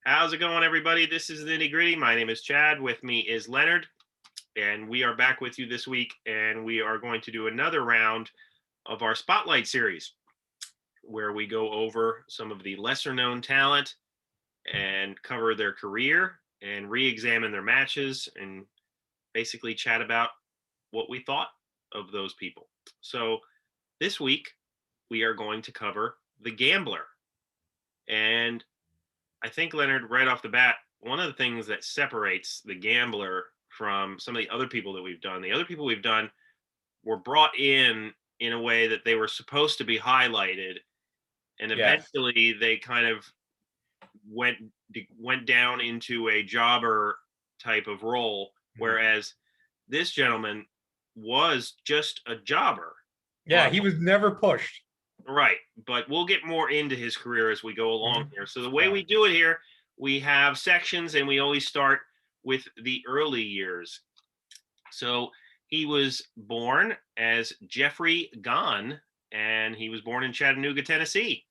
How's it going, everybody? This is Nitty Gritty. My name is Chad. With me is Leonard, and we are back with you this week, and we are going to do another round of our Spotlight series, where we go over some of the lesser-known talent and cover their career and re-examine their matches and basically chat about what we thought of those people. So this week, we are going to cover The Gambler. And I think, Leonard, right off the bat, one of the things that separates The Gambler from some of the other people that we've done, the other people we've done were brought in a way that they were supposed to be highlighted, and Yes. eventually they kind of went down into a jobber type of role, Mhm. whereas this gentleman was just a jobber. Yeah, But he was never pushed. right, but we'll get more into his career as we go along Mhm. here. So the way Yeah. we do it here, we have sections, and we always start with the early years. So he was born as Jeffrey Gahn, and he was born in Chattanooga, Tennessee.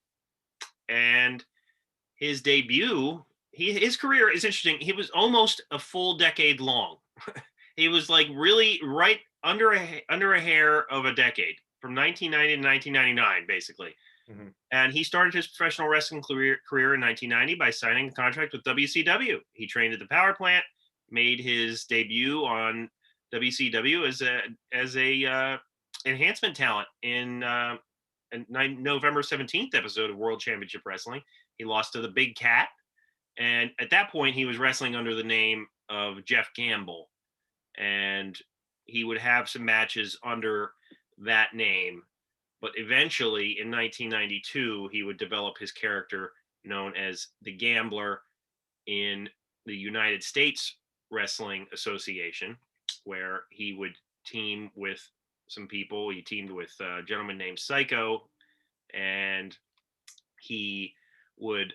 And his debut, his career is interesting. He was almost a full decade long. He was like really right under a hair of a decade, from 1990 to 1999, basically. Mhm. And he started his professional wrestling career in 1990 by signing a contract with WCW. He trained at the power plant, made his debut on WCW as a enhancement talent in November 17th episode of World Championship Wrestling. He lost to the Big Cat, and at that point he was wrestling under the name of Jeff Gamble, and he would have some matches under that name, but eventually in 1992 he would develop his character known as the Gambler in the United States Wrestling Association, where he would team with some people. He teamed with a gentleman named Psycho, and he would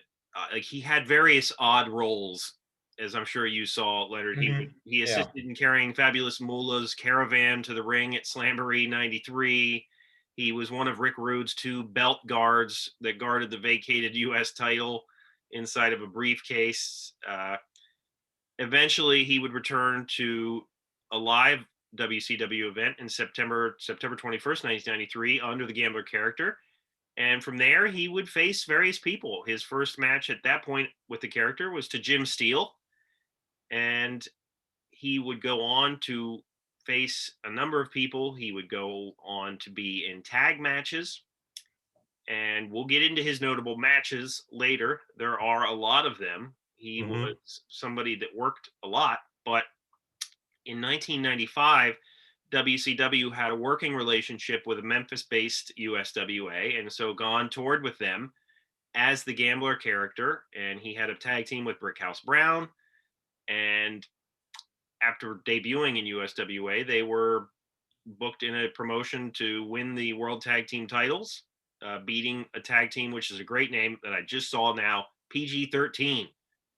like he had various odd roles, as I'm sure you saw, Leonard. Mhm. He Yeah. assisted in carrying Fabulous Moolah's caravan to the ring at Slamboree '93. He was one of Rick Rude's two belt guards that guarded the vacated U.S. title inside of a briefcase. Eventually, he would return to a live WCW event in September 21st, 1993, under the Gambler character. And from there, he would face various people. His first match at that point with the character was to Jim Steele, and he would go on to face a number of people. He would go on to be in tag matches, and we'll get into his notable matches later. There are a lot of them. He Mhm. was somebody that worked a lot, but in 1995, WCW had a working relationship with a Memphis-based USWA, and so Gone toured with them as the Gambler character, and he had a tag team with Brickhouse Brown. And after debuting in USWA, they were booked in a promotion to win the World Tag Team titles, beating a tag team, which is a great name that I just saw now, PG-13.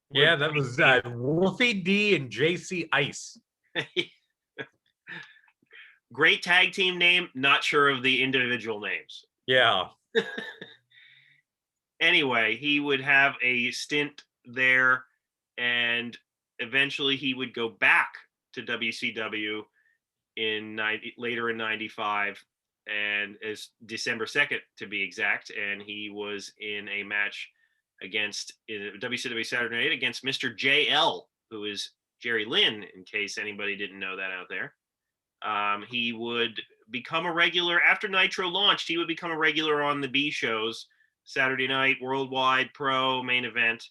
What Yeah, that was a Wolfie D and JC Ice. great, great tag team name. Not sure of the individual names. Yeah. Anyway, he would have a stint there, and eventually he would go back to WCW later in 95, and as December 2nd to be exact, and he was in a match against in WCW Saturday Night against Mr. JL, who is Jerry Lynn, in case anybody didn't know that out there. He would become a regular after Nitro launched. He would become a regular on the B shows, Saturday Night, Worldwide, Pro, Main Event,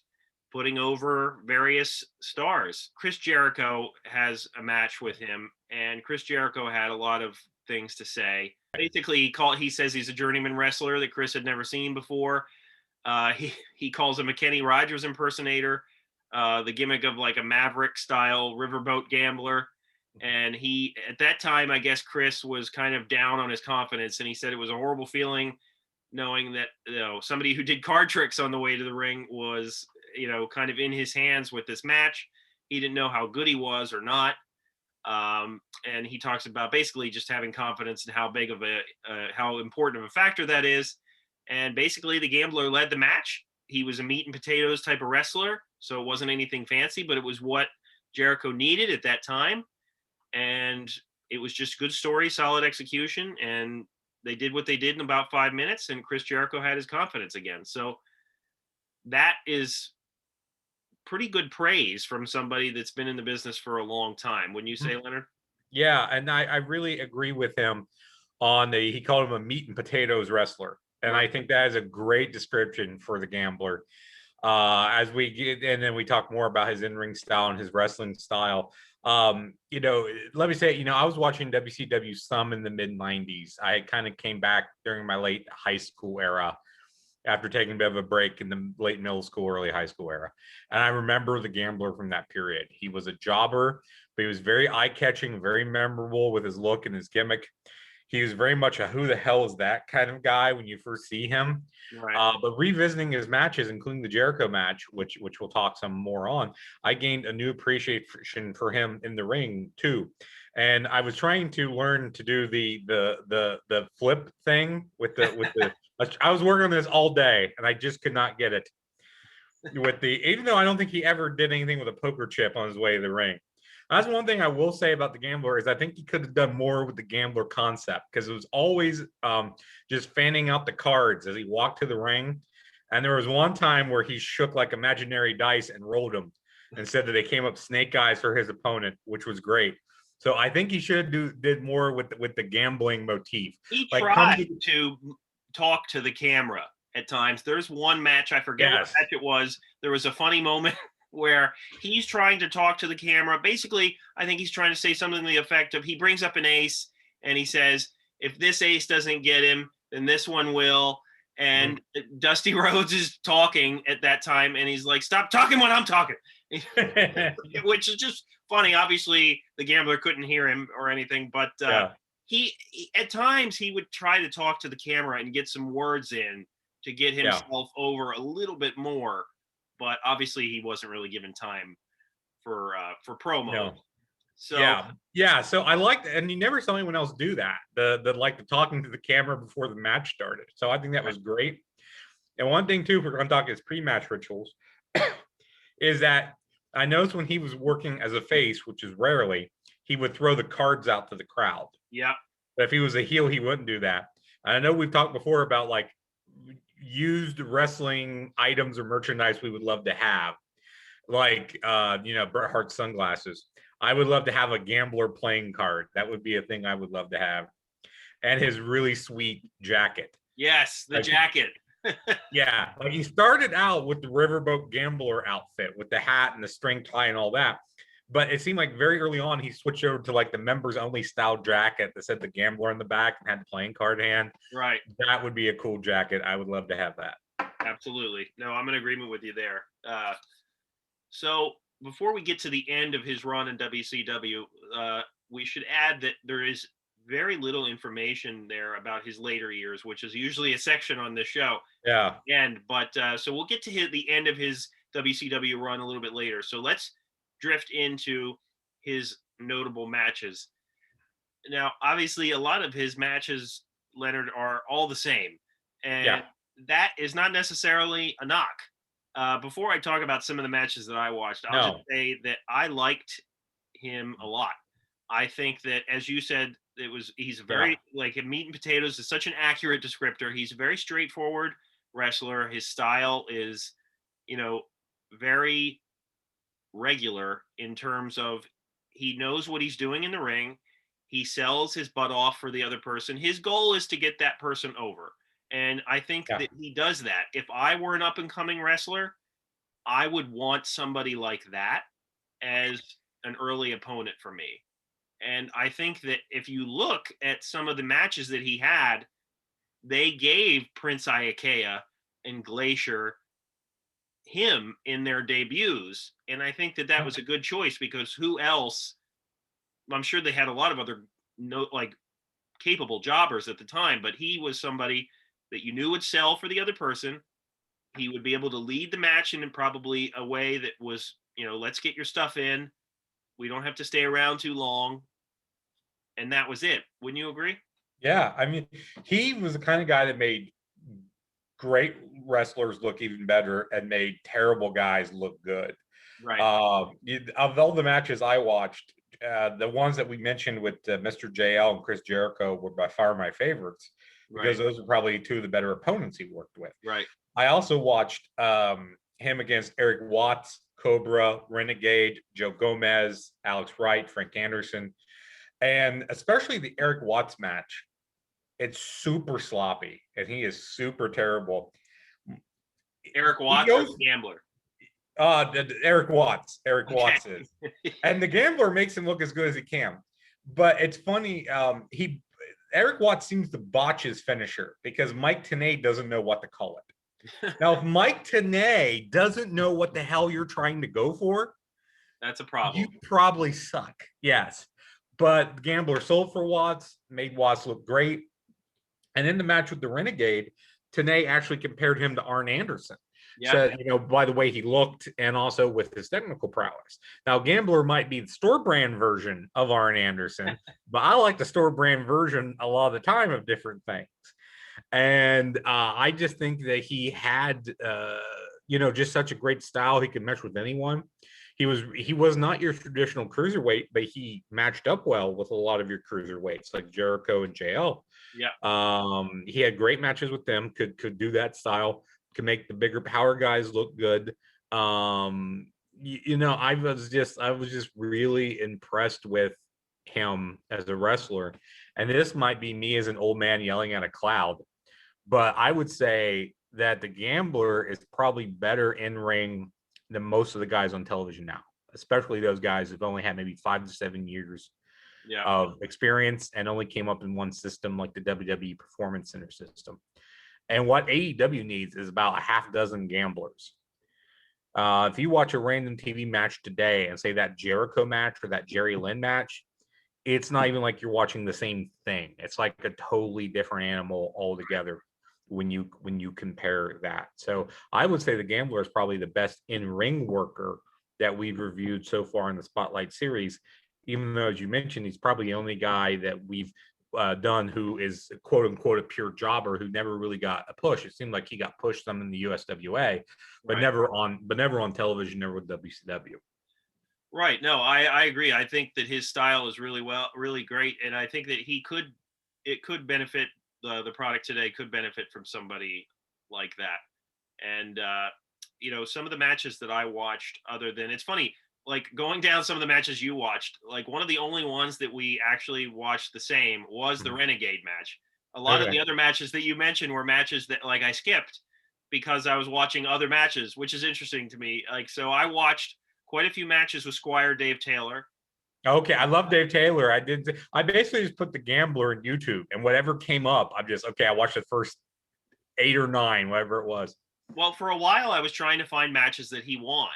putting over various stars. Chris Jericho has a match with him, and Chris Jericho had a lot of things to say. Basically, he says he's a journeyman wrestler that Chris had never seen before. He calls him a Kenny Rogers impersonator, the gimmick of like a Maverick style riverboat gambler. And he, at that time, I guess Chris was kind of down on his confidence, and he said it was a horrible feeling knowing that somebody who did card tricks on the way to the ring was kind of in his hands with this match. He didn't know how good he was or not. And he talks about basically just having confidence in how big of how important of a factor that is. And basically, the Gambler led the match, he was a meat and potatoes type of wrestler, so it wasn't anything fancy, but it was what Jericho needed at that time, and it was just good story, solid execution, and they did what they did in about 5 minutes, and Chris Jericho had his confidence again. So that is pretty good praise from somebody that's been in the business for a long time. Wouldn't you say, Leonard? Yeah, and I really agree with him on he called him a meat and potatoes wrestler. And I Right. think that is a great description for the Gambler. As we get, and then we talk more about his in-ring style and his wrestling style. Let me say, I was watching WCW some in the mid 90s. I kind of came back during my late high school era after taking a bit of a break in the late middle school, early high school era. And I remember the Gambler from that period. He was a jobber, but he was very eye-catching, very memorable with his look and his gimmick. He was very much a who the hell is that kind of guy when you first see him. Right. But revisiting his matches, including the Jericho match, which we'll talk some more on, I gained a new appreciation for him in the ring too. And I was trying to learn to do the flip thing with the I was working on this all day and I just could not get it. Even though I don't think he ever did anything with a poker chip on his way to the ring. That's one thing I will say about the Gambler is I think he could have done more with the Gambler concept because it was always just fanning out the cards as he walked to the ring. And there was one time where he shook like imaginary dice and rolled them and said that they came up snake eyes for his opponent, which was great. So I think he should have did more with the gambling motif. He Like tried to talk to the camera at times. There's one match, I forget what match it was. There was a funny moment where he's trying to talk to the camera. Basically, I think he's trying to say something to the effect of he brings up an ace and he says, if this ace doesn't get him, then this one will. And Dusty Rhodes is talking at that time and he's like, stop talking when I'm talking. Which is just funny. Obviously, the Gambler couldn't hear him or anything, but he at times he would try to talk to the camera and get some words in to get himself over a little bit more. But obviously, he wasn't really given time for promo. No. So So I liked, and you never saw anyone else do that. The talking to the camera before the match started. So I think that was great. And one thing too, if we're going to talk his pre-match rituals, is that I noticed when he was working as a face, which is rarely, he would throw the cards out to the crowd. Yeah. But if he was a heel, he wouldn't do that. And I know we've talked before about like used wrestling items or merchandise we would love to have, like Bret Hart's sunglasses. I would love to have a Gambler playing card. That would be a thing I would love to have. And his really sweet jacket. Yes, the jacket. Yeah, like he started out with the Riverboat Gambler outfit with the hat and the string tie and all that. But it seemed like very early on he switched over to like the members only style jacket that said the Gambler in the back and had the playing card hand. Right. That would be a cool jacket. I would love to have that. Absolutely. No, I'm in agreement with you there. So before we get to the end of his run in WCW, we should add that there is very little information there about his later years, which is usually a section on this show. Yeah. So we'll get to the end of his WCW run a little bit later. So let's drift into his notable matches. Now, obviously, a lot of his matches, Leonard, are all the same. And that is not necessarily a knock. Before I talk about some of the matches that I watched, I'll just say that I liked him a lot. I think that, as you said, he's very like meat and potatoes is such an accurate descriptor. He's a very straightforward wrestler. His style is, very regular in terms of he knows what he's doing in the ring. He sells his butt off for the other person. His goal is to get that person over. And I think that he does that. If I were an up and coming wrestler, I would want somebody like that as an early opponent for me. And I think that if you look at some of the matches that he had, they gave Prince Iaukea and Glacier him in their debuts. And I think that that was a good choice because who else? I'm sure they had a lot of other capable jobbers at the time, but he was somebody that you knew would sell for the other person. He would be able to lead the match in probably a way that was, let's get your stuff in. We don't have to stay around too long. And that was it. Wouldn't you agree? Yeah. I mean, he was the kind of guy that made great wrestlers look even better and made terrible guys look good. Right. Of all the matches I watched, the ones that we mentioned with Mr. JL and Chris Jericho were by far my favorites because those were probably two of the better opponents he worked with. Right. I also watched him against Eric Watts, Cobra, Renegade, Joe Gomez, Alex Wright, Frank Anderson, and especially the Eric Watts match. It's super sloppy and he is super terrible. Eric Watts or the Gambler? Eric Watts. Eric Watts is. And the Gambler makes him look as good as he can. But it's funny, Eric Watts seems to botch his finisher because Mike Tenay doesn't know what to call it. Now, if Mike Tenay doesn't know what the hell you're trying to go for, that's a problem. You probably suck. Yes. But the Gambler sold for Watts, made Watts look great. And in the match with the Renegade, Tenay actually compared him to Arn Anderson. Yeah. So, by the way he looked and also with his technical prowess. Now, Gambler might be the store brand version of Arn Anderson, but I like the store brand version a lot of the time of different things. And I just think that he had, just such a great style. He could mesh with anyone. He was not your traditional cruiserweight, but he matched up well with a lot of your cruiserweights like Jericho and JL. Yeah. He had great matches with them. Could do that style. Could make the bigger power guys look good. I was just really impressed with him as a wrestler. And this might be me as an old man yelling at a cloud, but I would say that the Gambler is probably better in ring than most of the guys on television now, especially those guys who've only had maybe 5 to 7 years of experience and only came up in one system like the WWE Performance Center system. And what AEW needs is about a half dozen Gamblers. If you watch a random TV match today and say that Jericho match or that Jerry Lynn match, it's not even like you're watching the same thing. It's like a totally different animal altogether when you compare that. So I would say the Gambler is probably the best in-ring worker that we've reviewed so far in the Spotlight series, even though, as you mentioned, he's probably the only guy that we've done who is quote unquote a pure jobber who never really got a push. It seemed like he got pushed some in the USWA, but never on television, never with WCW. Right. No, I agree. I think that his style is really great, and I think that it could benefit the product today. Could benefit from somebody like that. And some of the matches that I watched, other than, it's funny, like going down some of the matches you watched, like one of the only ones that we actually watched the same was the Renegade match. A lot of the other matches that you mentioned were matches that like I skipped because I was watching other matches, which is interesting to me. Like, so I watched quite a few matches with Squire Dave Taylor. Okay, I love Dave Taylor. I basically just put the Gambler in YouTube, and whatever came up, I watched the first 8 or 9, whatever it was. Well, for a while, I was trying to find matches that he won.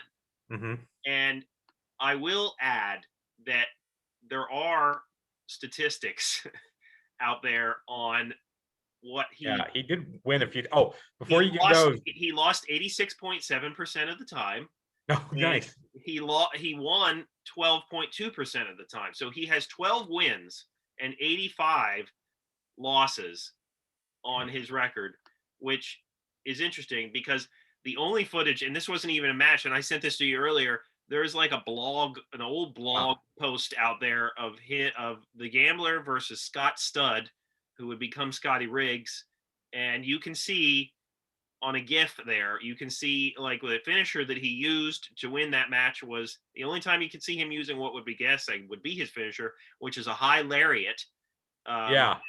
Mm-hmm. And I will add that there are statistics out there on what he did win a few. Oh, before you get those, he lost 86.7% of the time. Oh, nice. He won 12.2% of the time. So he has 12 wins and 85 losses on his record, which is interesting because the only footage, and this wasn't even a match, and I sent this to you earlier, there's like an old blog post out there of the Gambler versus Scott Studd, who would become Scotty Riggs. And you can see on a GIF there, you can see like the finisher that he used to win that match was the only time you could see him using what would be his finisher, which is a high lariat. I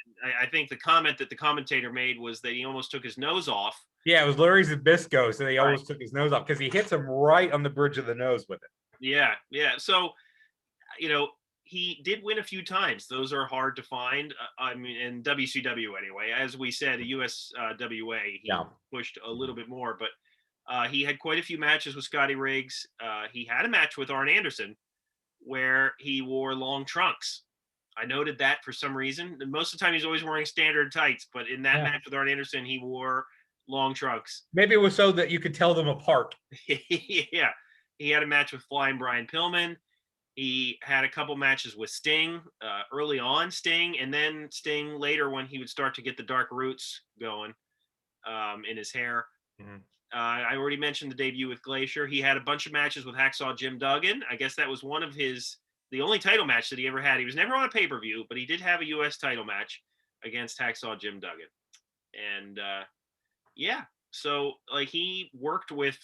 think the comment that the commentator made was that he almost took his nose off. Yeah, it was Larry Zbyszko, so he almost took his nose off because he hits him right on the bridge of the nose with it. Yeah. So, he did win a few times. Those are hard to find. In WCW anyway. As we said, the USWA, he pushed a little bit more, but he had quite a few matches with Scotty Riggs. He had a match with Arn Anderson where he wore long trunks. I noted that for some reason. And most of the time he's always wearing standard tights, but in that match with Arn Anderson, he wore long trunks. Maybe it was so that you could tell them apart. Yeah. He had a match with Flying Brian Pillman. He had a couple matches with Sting, early on Sting, and then Sting later when he would start to get the dark roots going. in his hair. Mhm. I already mentioned the debut with Glacier. He had a bunch of matches with Hacksaw Jim Duggan. I guess that was one of the only title match that he ever had. He was never on a pay-per-view, but he did have a U.S. title match against Hacksaw Jim Duggan. And yeah, so like he worked with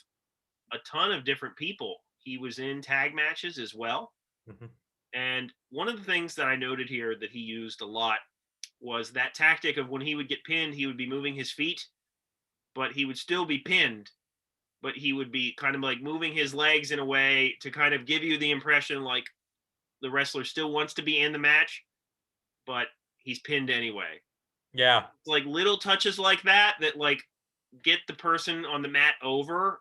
a ton of different people. He was in tag matches as well. Mhm. And one of the things that I noted here that he used a lot was that tactic of when he would get pinned, he would be moving his feet, but he would still be pinned, but he would be kind of like moving his legs in a way to kind of give you the impression like the wrestler still wants to be in the match, but he's pinned anyway. Yeah. It's like little touches like that like get the person on the mat over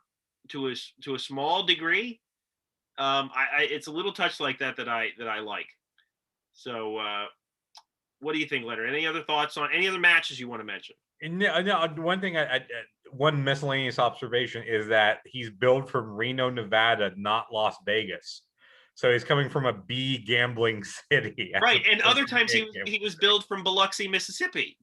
to a small degree. It's a little touch like that that I like. So what do you think, Leonard? Any other thoughts on any other matches you want to mention? No, one thing one miscellaneous observation is that he's billed from Reno, Nevada, not Las Vegas. So he's coming from a B gambling city. Right, and other times he was billed from Biloxi, Mississippi.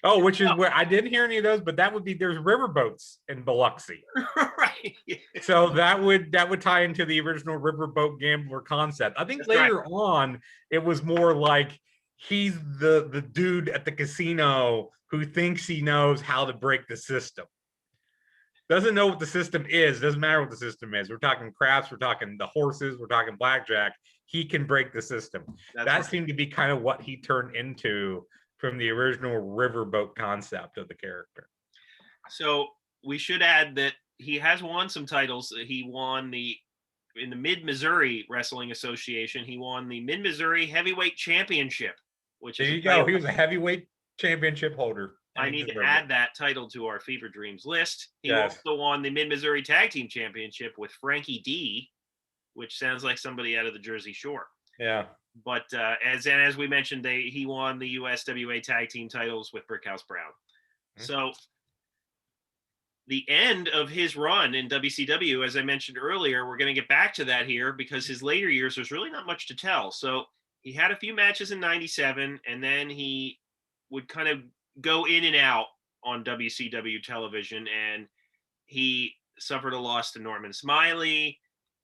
Oh, which is where I didn't hear any of those, but that would be there's riverboats in Biloxi. Right. So that would tie into the original riverboat gambler concept. I think That's later right. on it was more like he's the dude at the casino who thinks he knows how to break the system. Doesn't know what the system is. Doesn't matter what the system is. We're talking craps. We're talking the horses. We're talking blackjack. He can break the system. That's that right. seemed to be kind of what he turned into from the original riverboat concept of the character. So we should add that he has won some titles. He won in the Mid-Missouri Wrestling Association. He won the Mid-Missouri Heavyweight Championship, which There is you go. He was a heavyweight championship holder. I need to add that title to our Fever Dreams list. He Yes. also won the Mid-Missouri Tag Team Championship with Frankie D, which sounds like somebody out of the Jersey Shore. Yeah. But as we mentioned, he won the USWA Tag Team titles with Brickhouse Brown. Mm-hmm. So the end of his run in WCW, as I mentioned earlier, we're going to get back to that here because his later years, there's really not much to tell. So he had a few matches in 97, and then he would kind of go in and out on WCW television, and he suffered a loss to Norman Smiley.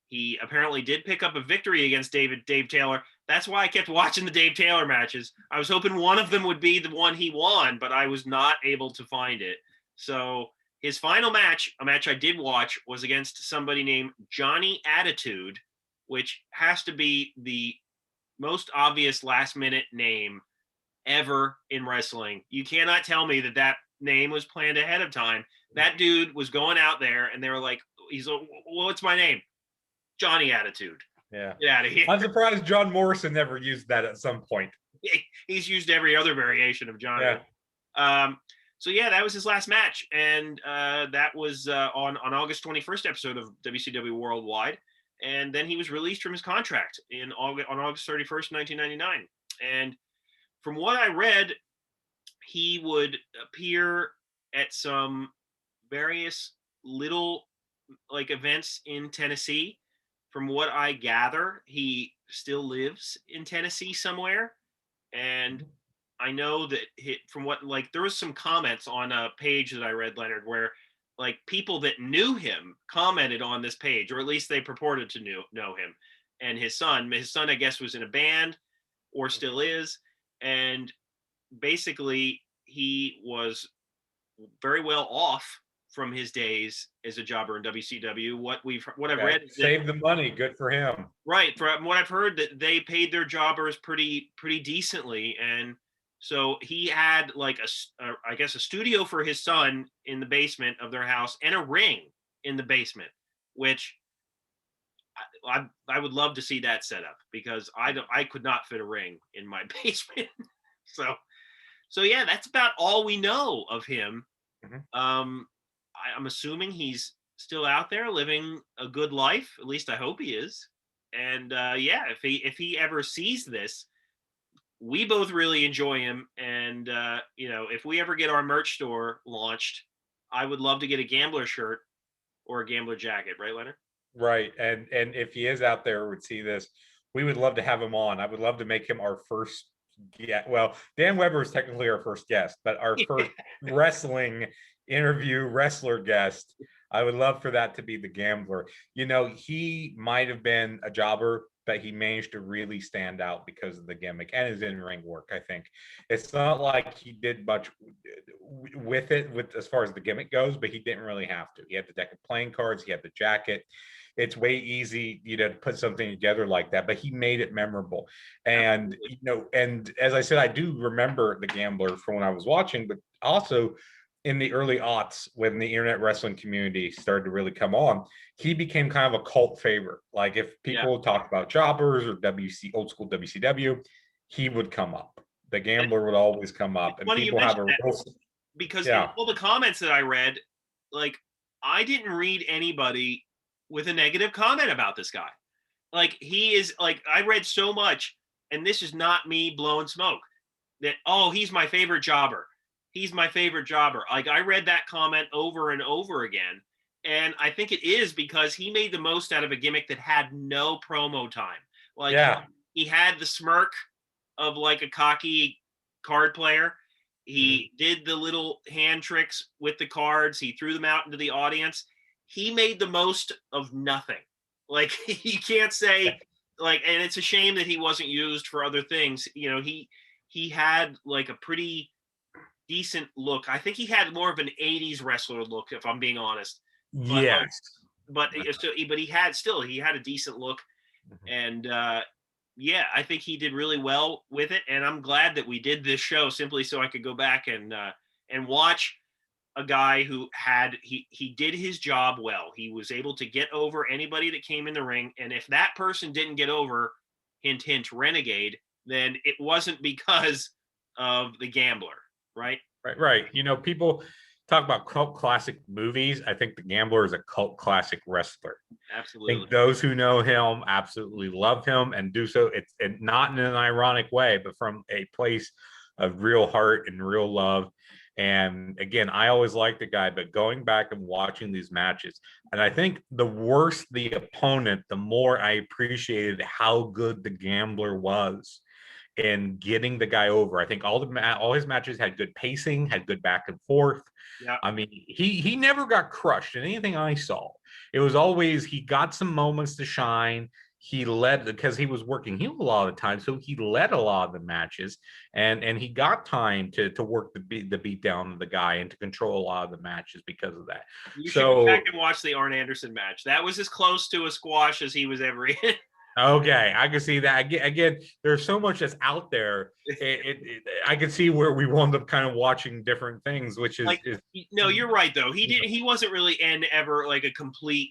He apparently did pick up a victory against Dave Taylor. That's why I kept watching the Dave Taylor matches. I was hoping one of them would be the one he won, but I was not able to find it. So his final match, a match I did watch, was against somebody named Johnny Attitude, which has to be the most obvious last-minute name ever in wrestling. You cannot tell me that name was planned ahead of time. That dude was going out there, and they were like, what's my name? Johnny Attitude. Yeah. Get out of here. I'm surprised John Morrison never used that at some point. He's used every other variation of Johnny. Yeah. So yeah, that was his last match, and that was on August 21st episode of WCW Worldwide, and then he was released from his contract on August 31st, 1999. And from what I read, he would appear at some various little like events in Tennessee. From what I gather, he still lives in Tennessee somewhere. And I know that from what, like, there was some comments on a page that I read, Leonard, where like people that knew him commented on this page, or at least they purported to know him. And his son, I guess, was in a band or still is. And basically he was very well off from his days as a jobber in WCW. What I've read is save the money. Good for him. Right. From what I've heard, that they paid their jobbers pretty decently, and so he had like I guess a studio for his son in the basement of their house and a ring in the basement, which I would love to see that set up because I could not fit a ring in my basement. So yeah, that's about all we know of him. Mm-hmm. I'm assuming he's still out there living a good life. At least I hope he is. And yeah, if he ever sees this, we both really enjoy him. And if we ever get our merch store launched, I would love to get a Gambler shirt or a Gambler jacket, right, Leonard? Right. And if he is out there would see this, we would love to have him on. I would love to make him our first Yeah, well, Dan Weber is technically our first guest, but our first wrestling interview wrestler guest. I would love for that to be the Gambler. You know, he might have been a jobber, but he managed to really stand out because of the gimmick and his in-ring work. I think it's not like he did much with it, with as far as the gimmick goes, but he didn't really have to. He had the deck of playing cards, he had the jacket. It's way easy, you know, to put something together like that, but he made it memorable. And Absolutely. you know, and as I said, I do remember the Gambler from when I was watching, but also in the early aughts when the internet wrestling community started to really come on, he became kind of a cult favorite. Like if Yeah. people talked about jobbers or old school WCW, he would come up. The And Gambler would always come up, it's and funny you people have mentioned a that real, because in yeah, all the comments that I read, like I didn't read anybody with a negative comment about this guy. Like he is like I read so much, and this is not me blowing smoke. That oh, he's my favorite jobber. He's my favorite jobber. Like I read that comment over and over again, and I think it is because he made the most out of a gimmick that had no promo time. Like yeah. he had the smirk of like a cocky card player. Mhm. He did the little hand tricks with the cards. He threw them out into the audience. He made the most of nothing. Like you can't Yeah. say like, and it's a shame that he wasn't used for other things. You know, he had like a pretty decent look. I think he had more of an '80s wrestler look, if I'm being honest. But Yes. but he had a decent look, Mhm. and yeah, I think he did really well with it, and I'm glad that we did this show simply so I could go back and watch a guy who had he did his job well. He was able to get over anybody that came in the ring, and if that person didn't get over, hint hint, Renegade, then it wasn't because of the Gambler, right? Right, right. You know, people talk about cult classic movies. I think the Gambler is a cult classic wrestler. I Absolutely. think those who know him absolutely love him and do so. It's and not in an ironic way, but from a place of real heart and real love. And again, I always liked the guy, but going back and watching these matches, and I think the worse the opponent, the more I appreciated how good the Gambler was in getting the guy over. I think all his matches had good pacing, had good back and forth. Yeah. I mean, he never got crushed in anything I saw. It was always he got some moments to shine. He led because he was working heel a lot of the time, so he led a lot of the matches, and he got time to work the beat down of the guy and to control a lot of the matches because of that. You should go back So and watch the Arn Anderson match. That was as close to a squash as he was ever in. okay, I can see that. Again, there's so much that's out there. I can see where we wound up kind of watching different things, which Like is no, you're right though. He wasn't really in ever like a complete,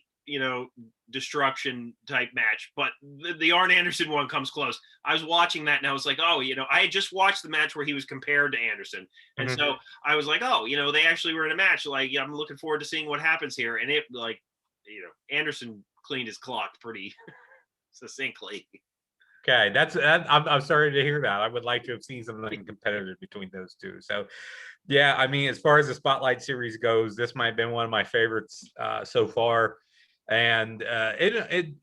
destruction type match, but the Arn Anderson one comes close. I was watching that and I was like, oh, I had just watched the match where he was compared to Anderson. And Mhm. so I was like, oh, they actually were in a match. Like, yeah, I'm looking forward to seeing what happens here. And it like, Anderson cleaned his clock pretty succinctly. Okay. I'm sorry to hear that. I would like to have seen something competitive between those two. So yeah, I mean, as far as the Spotlight series goes, this might have been one of my favorites so far. And it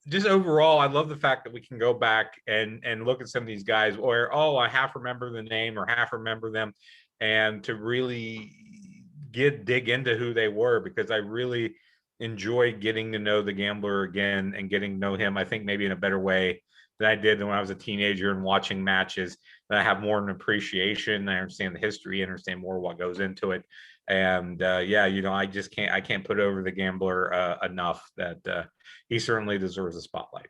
just overall, I love the fact that we can go back and look at some of these guys where, oh, I half remember the name or half remember them, and to really dig into who they were, because I really enjoy getting to know the Gambler again and getting to know him. I think maybe in a better way than I did when I was a teenager and watching matches. That I have more of an appreciation. I understand the history, understand more what goes into it. And yeah, I can't put over the Gambler enough that he certainly deserves a spotlight.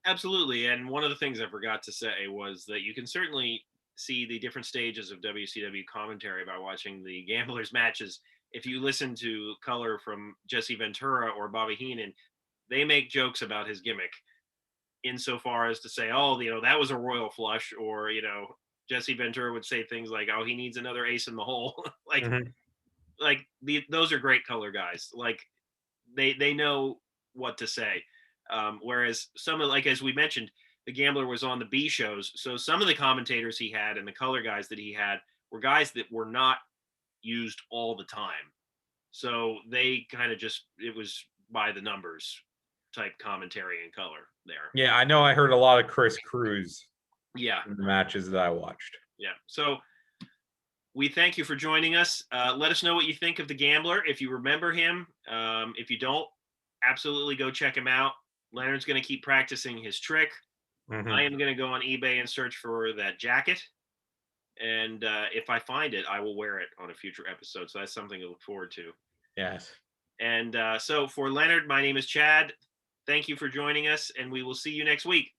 Absolutely. And one of the things I forgot to say was that you can certainly see the different stages of WCW commentary by watching the Gamblers matches. If you listen to color from Jesse Ventura or Bobby Heenan, they make jokes about his gimmick insofar as to say, oh, that was a royal flush, or, Jesse Ventura would say things like, oh, he needs another ace in the hole. like Mhm. those are great color guys. Like they know what to say. Whereas some of, like as we mentioned, the Gambler was on the B shows, so some of the commentators he had and the color guys that he had were guys that were not used all the time. So they kind of just it was by the numbers type commentary and color there. Yeah, I know I heard a lot of Chris Cruz. Yeah. in the matches that I watched. Yeah. So we thank you for joining us. Let us know what you think of the Gambler. If you remember him, if you don't, absolutely go check him out. Leonard's going to keep practicing his trick. Mhm. I am going to go on eBay and search for that jacket. And if I find it, I will wear it on a future episode. So that's something to look forward to. Yes. And so for Leonard, my name is Chad. Thank you for joining us, and we will see you next week.